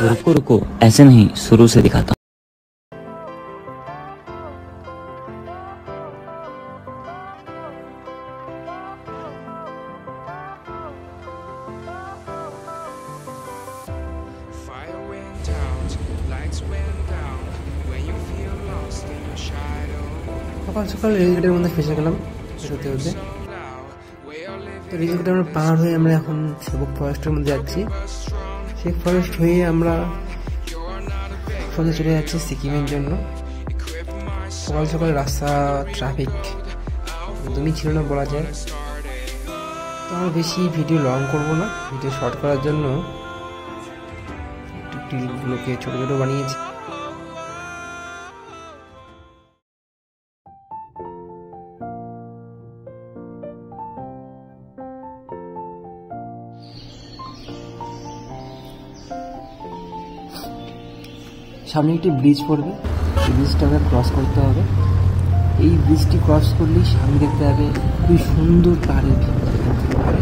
तो रुको रुको, ऐसे नहीं, शुरू से दिखाता हूँ। সকাল সকাল রেলগেটের মধ্যে ফেসে গেলাম হতে হতে। তো রেলগেট আমরা পার হয়ে আমরা এখন সেবক ফরেস্টের মধ্যে যাচ্ছি। সেই ফরেস্ট হয়ে আমরা সোজা চলে যাচ্ছি সিকিমের জন্য। সকাল সকাল রাস্তা ট্রাফিক একদমই ছিল না বলা যায়। তো আমরা বেশি ভিডিও লং করব না, ভিডিও শর্ট করার জন্য একটু ক্লিপগুলোকে ছোটো ছোটো বানিয়েছি। সামনে একটি ব্রিজ পড়বে, এই ব্রিজটা আমরা ক্রস করতে হবে। এই ব্রিজটি ক্রস করলেই সামনে দেখতে হবে খুবই সুন্দর পাহাড়ের ভিউ।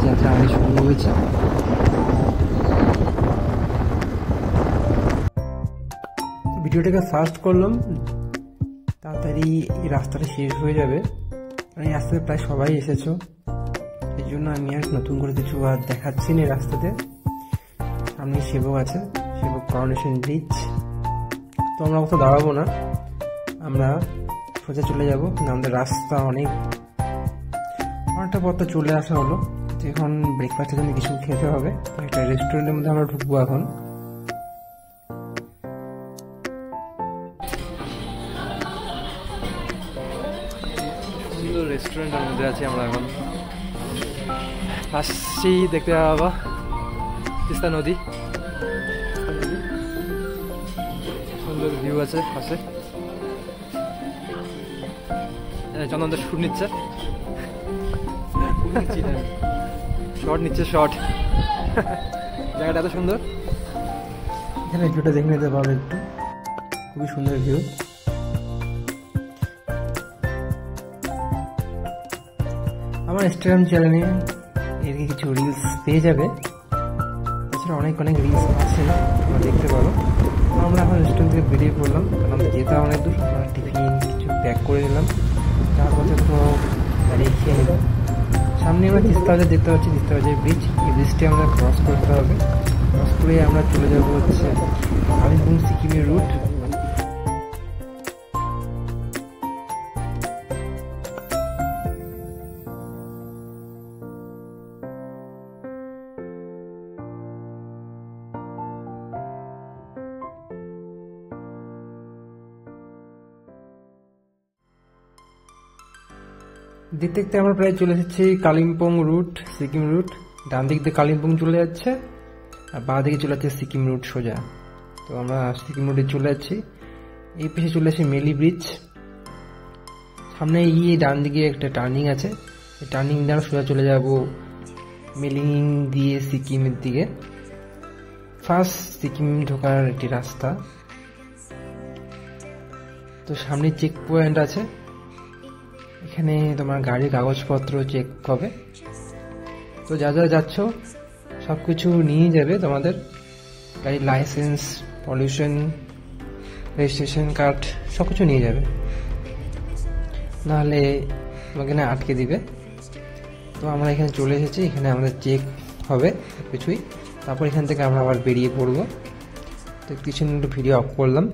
যাত্রা অনেক সুন্দর হয়েছে। ভিডিওটাকে ফাস্ট করলাম, তাড়াতাড়ি এই রাস্তাটা শেষ হয়ে যাবে। এই রাস্তাতে প্রায় সবাই এসেছো, এই জন্য আমি আর নতুন করে কিছু আর দেখাচ্ছি না। রাস্তাতে সামনে সেবক আছে, সেবক করোনেশন ব্রিজ। তো আমরা কোথাও দাঁড়াবো না, আমরা সোজা চলে যাবো। আমাদের রাস্তা অনেকটা পথ চলে আসা হলো। এখন ব্রেকফাস্টের জন্য কিছু খেতে হবে। একটা রেস্টুরেন্টের মধ্যে আমরা ঢুকবো এখন। সুন্দর রেস্টুরেন্টের মধ্যে আছি আমরা এখন। আসছি দেখতে পাবা তিস্তা নদী, সুন্দর ভিউ আছে পাশে। চন্দনদা শুট নিচ্ছে, শর্ট নিচ্ছে, শর্ট। জায়গাটা এত সুন্দর, এখানে ভিউটা দেখে নিতে পারবে একটু, খুবই সুন্দর ভিউ। আমার ইনস্টাগ্রাম চ্যানেলে এর কিছু রিলস পেয়ে যাবে, এছাড়া অনেক রিলস আছে, তোমরা দেখতে পারো। আমরা এখন রেস্টুরেন্ট থেকে বেরিয়ে পড়লাম, কারণ আমরা যেতে অনেক দূর। আমরা টিফিন কিছু প্যাক করে নিলাম, তারপরে তো দাঁড়িয়ে খেয়ে নিলাম। সামনে আমরা তিস্তা বাজার দেখতে পাচ্ছি, তিস্তা বাজার ব্রিজ। এই ব্রিজটি আমরা ক্রস করতে হবে, ক্রস করে আমরা চলে যাবো হচ্ছে কালিম্পং সিকিমের রুট। দেখতে দেখতে আমরা প্রায় চলে এসেছি কালিম্পং রুট, সিকিম রুট। ডান দিক দিয়ে কালিম্পং চলে যাচ্ছে, আর বাঁ দিকে চলে যাচ্ছে সিকিম রুট সোজা। তো আমরা সিকিম রুটে চলে যাচ্ছি। এই পিছে চলে আসি মেলি ব্রিজ। সামনে ডান দিকে একটা টার্নিং আছে, এই টার্নিং দিয়ে আমরা সোজা চলে যাব মেলিং দিয়ে সিকিমের দিকে। ফার্স্ট সিকিম ঢোকার একটি রাস্তা। তো সামনে চেক পয়েন্ট আছে, এখানে তোমার গাড়ির কাগজপত্র চেক হবে। তো যা যা যাচ্ছ সব কিছু নিয়ে যাবে, তোমাদের গাড়ির লাইসেন্স, পলিউশন, রেজিস্ট্রেশন কার্ড সব কিছু নিয়ে যাবে, নাহলে তোমাকে না আটকে দিবে। তো আমরা এখানে চলে এসেছি, এখানে আমাদের চেক হবে সব কিছুই। তারপর এখান থেকে আমরা আবার বেরিয়ে পড়বো। তো কিছু একটু ভিডিও অফ করলাম।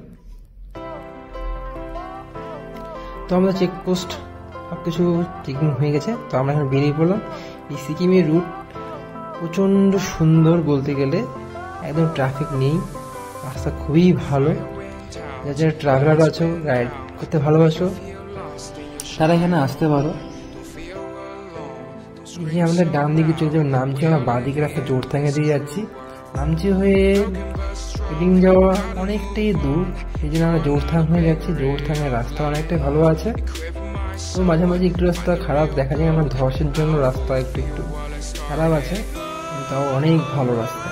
তো আমাদের চেকপোস্ট সব কিছু চেকিং হয়ে গেছে। তো আমরা এখন বেরিয়ে পড়লাম। এই সিকিমের রুট প্রচণ্ড সুন্দর বলতে গেলে, একদম ট্রাফিক নেই, রাস্তা খুবই ভালো। যারা ট্রাভেলার আছো, রাইড করতে ভালোবাসো, তারা এখানে আসতে পারো। এই যে আমাদের ডান দিকে চলে যাবো নামচি, আমরা বাঁ দিকে রাস্তা জোরথাঙ্গে দিয়ে যাচ্ছি। নামচি হয়ে ইডিং যাওয়া অনেকটাই দূর, এই জন্য আমরা জোরথাং হয়ে যাচ্ছি। জোরথাঙের রাস্তা অনেকটাই ভালো আছে। তো মাঝে মাঝে একটু রাস্তা খারাপ দেখা যায়, আমার ধসের জন্য রাস্তা একটু খারাপ আছে, তাও অনেক ভালো রাস্তা।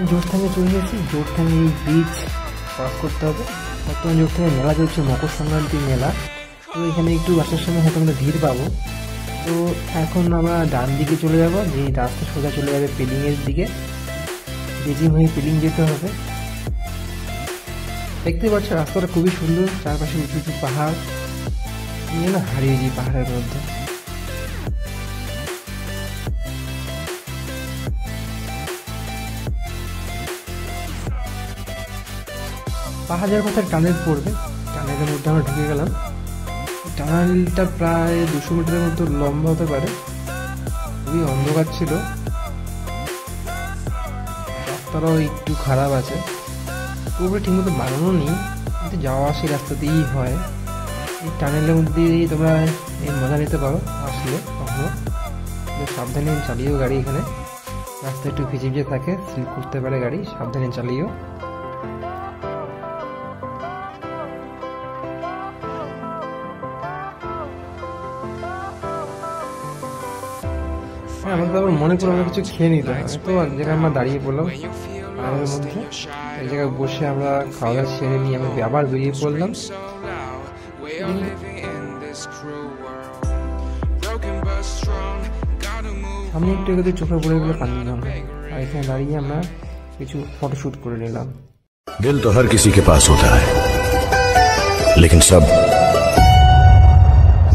জোরথাঙে চলে গেছি। জোরথাঙে এই ব্রিজ ক্রস করতে হবে। বর্তমানে জোরথাঙে মেলা চলছে, মকর সংক্রান্তি মেলা। তো এখানে একটু আসার সময় হয়তো আমরা ভিড় পাবো। তো এখন আমরা ডান দিকে চলে যাব, যে রাস্তা সোজা চলে যাবে পেলিংয়ের দিকে। বেজিং হয়ে পেলিং যেতে হবে। দেখতে পাচ্ছ রাস্তাটা খুবই সুন্দর, চারপাশে উঁচু উঁচু পাহাড়, যেন হারিয়ে যাই পাহাড়ের মধ্যে। পাহাড়ের কথা টানেল পড়বে, টানেলের মধ্যে আমরা ঢুকে গেলাম। টানেলটা প্রায় 200 মিটারের মতো লম্বা হতে পারে, খুবই অন্ধকার ছিল, রাস্তাটাও একটু খারাপ আছে, পুরোপুরি ঠিকমতো বানানো নেই, কিন্তু যাওয়া আসি রাস্তাতেই হয়। এই টানেলের মধ্যে দিয়েই তোমরা এই মজা নিতে পারো আসলে কখনো। সাবধানে চালিয়েও গাড়ি, এখানে রাস্তা একটু ভিজে ভিজে থাকে, স্লিপ করতে পারে গাড়ি, সাবধানে চালিয়েও। হ্যাঁ, আমাদের আবার মনে করে আমরা কিছু খেয়ে নিতে হয়। তো যেখানে আমরা দাঁড়িয়ে পড়লাম পাহাড়ের মধ্যে, এই জায়গায় বসে আমরা খাওয়া দাওয়া সেরে নিয়ে আমি আবার বেরিয়ে পড়লাম। সামনে একটু এগোতে চোখে পড়ে গেলো কাঞ্চনজঙ্ঘা, আর এখানে দাঁড়িয়ে আমরা কিছু ফটোশুট করে নিলাম। दिल तो हर किसी के पास होता है, लेकिन सब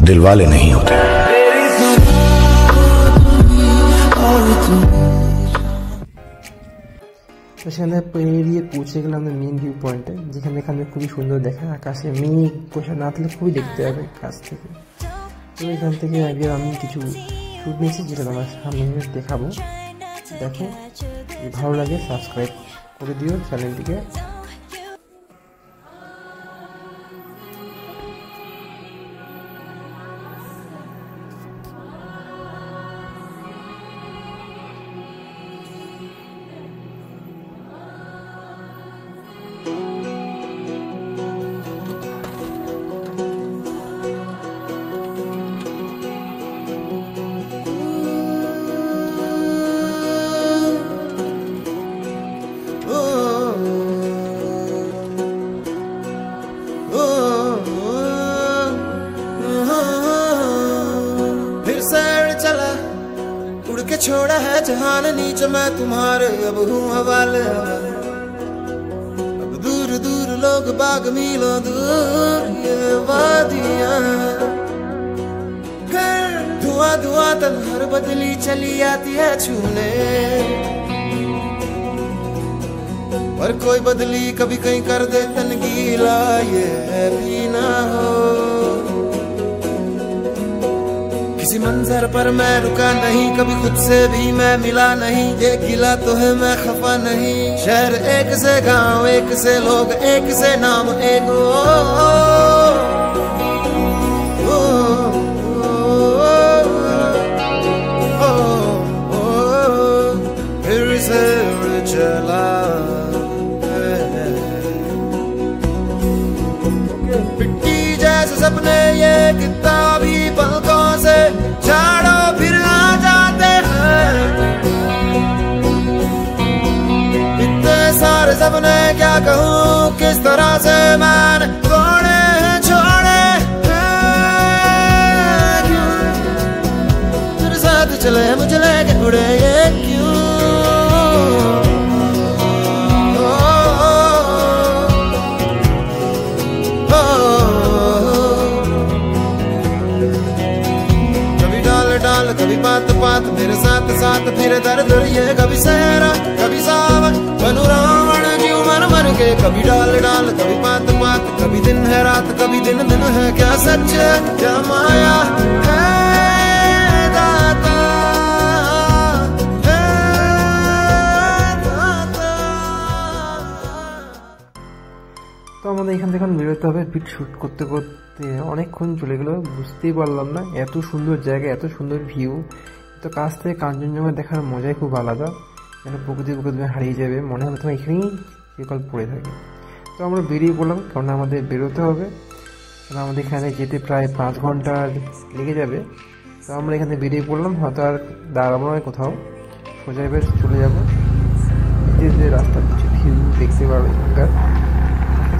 दिल वाले नहीं होते। তো সেখানে পেরিয়ে পৌঁছে গেলাম আমাদের মেন ভিউ পয়েন্টে, যেখানে এখানে খুবই সুন্দর দেখা, আকাশে মেঘ কোষা না থাকলে খুবই দেখতে হবে কাছ থেকে। তো এখান থেকে আগে আমি কিছু শুট নিয়েছি, যেটা তোমার সামনে দেখাবো। দেখো, ভালো লাগে সাবস্ক্রাইব করে দিও চ্যানেলটিকে। छोड़ा है जहान नीचे मैं तुम्हारे अब हूँ हवाले। अब दूर दूर लोग बाग मीलों दूर ये वादियाँ, धुआं धुआं तलहर बदली चली आती है छूने, पर कोई बदली कभी कहीं कर दे तन गीला, ये भी ना हो। किसी मंजर पर मैं रुका नहीं, कभी खुद से भी मैं मिला नहीं, ये गिला तो है मैं खफा नहीं। शहर एक से गांव, एक से लोग, एक से नाम, एक फिर से चला पिट्टी जैसे सपने ये किताबी पलकों से झाड़ो फिर आ जाते हैं। इतने सारे सपने क्या कहूँ, किस तरह से मैंने तोड़े हैं, छोड़े हैं क्यों, तेरे साथ चले मुझे लेके उड़े ये क्यों। कभी बात बात मेरे साथ साथ फिर दर्द ये, कभी सहरा कभी सावन बनू रावण जीव मर मर के, कभी डाल डाल कभी बात बात, कभी दिन है रात कभी दिन दिन है, क्या सच है क्या माया है दाता, है दाता। তো আমাদের এখান থেকে বেরোতে হবে। ভিডিও শ্যুট করতে করতে অনেকক্ষণ চলে গেলো, বুঝতেই পারলাম না। এত সুন্দর জায়গা, এত সুন্দর ভিউ, তো কাছ থেকে কাঞ্চনজঙ্ঘা দেখার মজাই খুব আলাদা, যেন প্রকৃতি প্রকৃতি হারিয়ে যাবে, মনে হবে তোমার এখানেই চিরকাল পড়ে থাকে। তো আমরা বেরিয়ে পড়লাম, কারণ আমাদের বেরোতে হবে, কারণ আমাদের এখানে যেতে প্রায় 5 ঘন্টা লেগে যাবে। তো আমরা এখানে বেরিয়ে পড়লাম, হয়তো আর দাঁড়াবো না কোথাও, সোজা এবার চলে যাবো। থেকে যে রাস্তার কিছু ভিউ দেখতে পারবে এখানকার।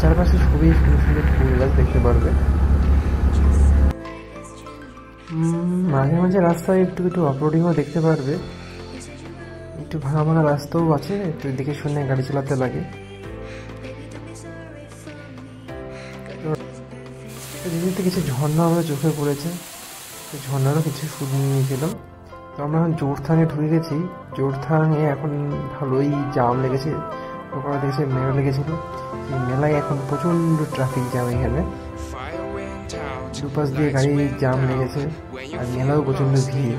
চারপাশে খুবই সুন্দর সুন্দর ফুল গাছ দেখতে পারবে। মাঝে মাঝে রাস্তায় একটু একটু অফরোডিংও দেখতে পারবে, একটু ভাঙা ভাঙা রাস্তাও আছে, একটু দেখে শুনে গাড়ি চালাতে লাগে। যেহেতু কিছু ঝর্ণা আমরা চোখে পড়েছে, ঝর্ণারও কিছু শুট নিয়েছিলাম। তো আমরা এখন জোরথাঙে ঢুকে গেছি। জোরথাঙে এখন ভালোই জাম লেগেছে, ওখানে দেখেছে মেলা লেগেছিল। এই মেলায় এখন প্রচণ্ড ট্রাফিক জ্যাম, এখানে দুপাশ দিয়ে গাড়ি জাম লেগেছে, আর মেলাও প্রচণ্ড ভিড়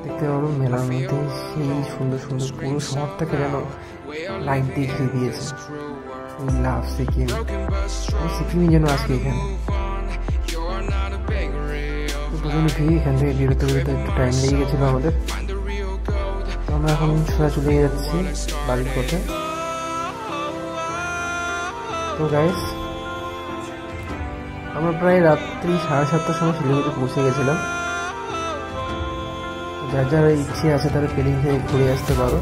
দেখতে পাবো। মেলার মধ্যে সেই সুন্দর সুন্দর পুরো শহরটাকে যেন লাইট দিয়ে ঘিরে দিয়েছে। লাভ সিকিম, সিকিমই যেন আজকে এখানে প্রচণ্ড ভিড়। এখান থেকে বেরোতে বেরোতে একটু টাইম লেগে গেছিলো আমাদের। তো আমরা এখন সোজা চলে যাচ্ছি বাড়ির পথে। তো গাইস, আমরা প্রায় রাত্রি 7:30টার সময় শিলিগুড়ি পৌঁছে গেছিলাম। যার যার ইচ্ছে আছে তারা পেলিং থেকে ঘুরে আসতে পারো,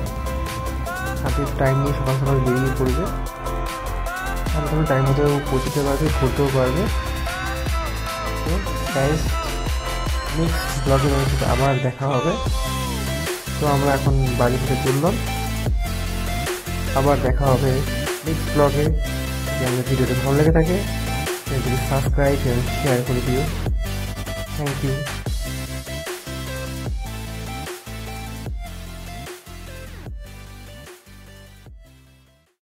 হাতে টাইম নিয়ে সকাল সকাল বেরিয়ে পড়বে, আর তুমি টাইম মতো পৌঁছতে পারবে, ঘুরতেও পারবে। তো গাইস, নেক্সট ব্লগে আবার দেখা হবে। তো আমরা এখন বাড়ি থেকে চললাম, আবার দেখা হবে নেক্সট ব্লগে। যদি আমাদের ভিডিওটা ভালো লেগে থাকে চ্যানেলটিকে সাবস্ক্রাইব এবং শেয়ার করে দিও। Thank you.